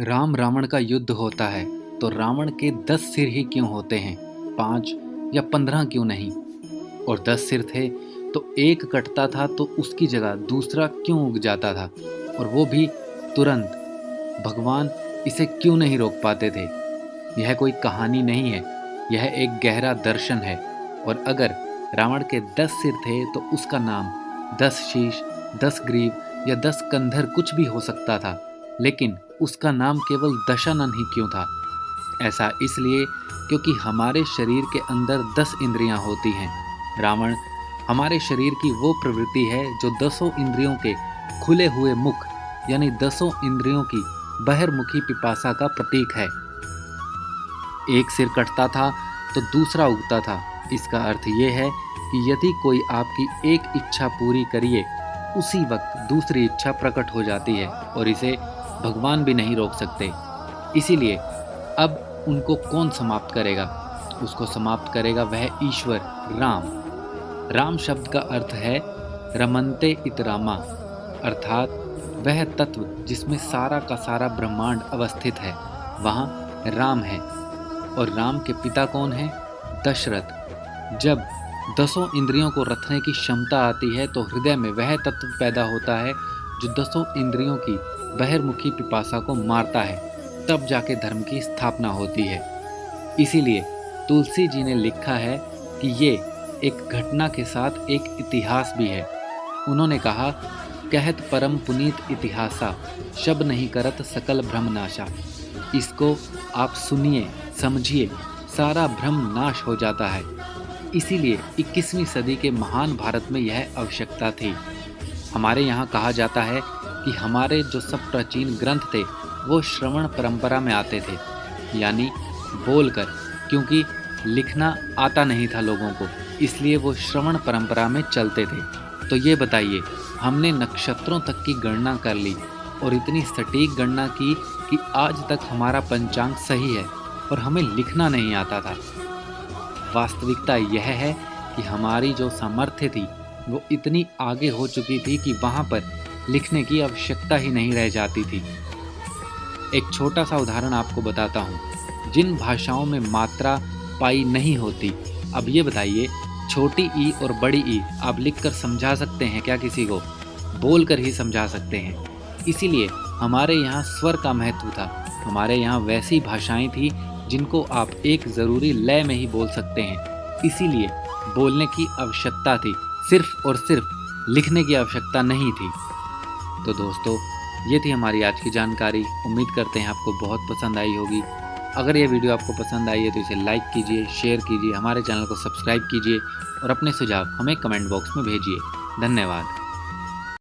राम रावण का युद्ध होता है तो रावण के 10 सिर ही क्यों होते हैं, 5 या 15 क्यों नहीं। और 10 सिर थे तो एक कटता था तो उसकी जगह दूसरा क्यों उग जाता था, और वो भी तुरंत। भगवान इसे क्यों नहीं रोक पाते थे। यह कोई कहानी नहीं है, यह एक गहरा दर्शन है। और अगर रावण के 10 सिर थे तो उसका नाम 10 शीश, 10 ग्रीव या 10 कंधर कुछ भी हो सकता था, लेकिन उसका नाम केवल दशानन ही क्यों था। ऐसा इसलिए क्योंकि हमारे शरीर के अंदर 10 इंद्रियां होती हैं। रावण हमारे शरीर की वो प्रवृत्ति है जो 10 इंद्रियों के खुले हुए मुख यानी 10 इंद्रियों की बहिर्मुखी पिपासा का प्रतीक है। एक सिर कटता था तो दूसरा उगता था। इसका अर्थ ये है कि यदि कोई आपकी एक इच्छा पूरी करिए, उसी वक्त दूसरी इच्छा प्रकट हो जाती है और इसे भगवान भी नहीं रोक सकते। इसीलिए अब उनको कौन समाप्त करेगा? उसको समाप्त करेगा वह ईश्वर राम। राम शब्द का अर्थ है रमन्ते इत रामा, अर्थात वह तत्व जिसमें सारा का सारा ब्रह्मांड अवस्थित है, वहाँ राम है। और राम के पिता कौन है? दशरथ। जब 10 इंद्रियों को रखने की क्षमता आती है तो हृदय में वह तत्व पैदा होता है जो 10 इंद्रियों की बहिर्मुखी पिपासा को मारता है, तब जाके धर्म की स्थापना होती है। इसीलिए तुलसी जी ने लिखा है कि ये एक घटना के साथ एक इतिहास भी है। उन्होंने कहा, कहत परम पुनीत इतिहासा, शब नहीं करत सकल भ्रम नाशा। इसको आप सुनिए, समझिए, सारा भ्रम नाश हो जाता है। इसीलिए 21वीं सदी के महान भारत में यह आवश्यकता थी। हमारे यहाँ कहा जाता है कि हमारे जो सब प्राचीन ग्रंथ थे वो श्रवण परंपरा में आते थे, यानी बोलकर, क्योंकि लिखना आता नहीं था लोगों को, इसलिए वो श्रवण परंपरा में चलते थे। तो ये बताइए, हमने नक्षत्रों तक की गणना कर ली और इतनी सटीक गणना की कि आज तक हमारा पंचांग सही है और हमें लिखना नहीं आता था। वास्तविकता यह है कि हमारी जो सामर्थ्य थी वो इतनी आगे हो चुकी थी कि वहाँ पर लिखने की आवश्यकता ही नहीं रह जाती थी। एक छोटा सा उदाहरण आपको बताता हूँ। जिन भाषाओं में मात्रा पाई नहीं होती, अब ये बताइए, छोटी ई और बड़ी ई आप लिखकर समझा सकते हैं क्या किसी को? बोलकर ही समझा सकते हैं। इसीलिए हमारे यहाँ स्वर का महत्व था। हमारे यहाँ वैसी भाषाएं थी जिनको आप एक ज़रूरी लय में ही बोल सकते हैं। इसीलिए बोलने की आवश्यकता थी, सिर्फ और सिर्फ लिखने की आवश्यकता नहीं थी। तो दोस्तों, ये थी हमारी आज की जानकारी। उम्मीद करते हैं आपको बहुत पसंद आई होगी। अगर ये वीडियो आपको पसंद आई है तो इसे लाइक कीजिए, शेयर कीजिए, हमारे चैनल को सब्सक्राइब कीजिए और अपने सुझाव हमें कमेंट बॉक्स में भेजिए। धन्यवाद।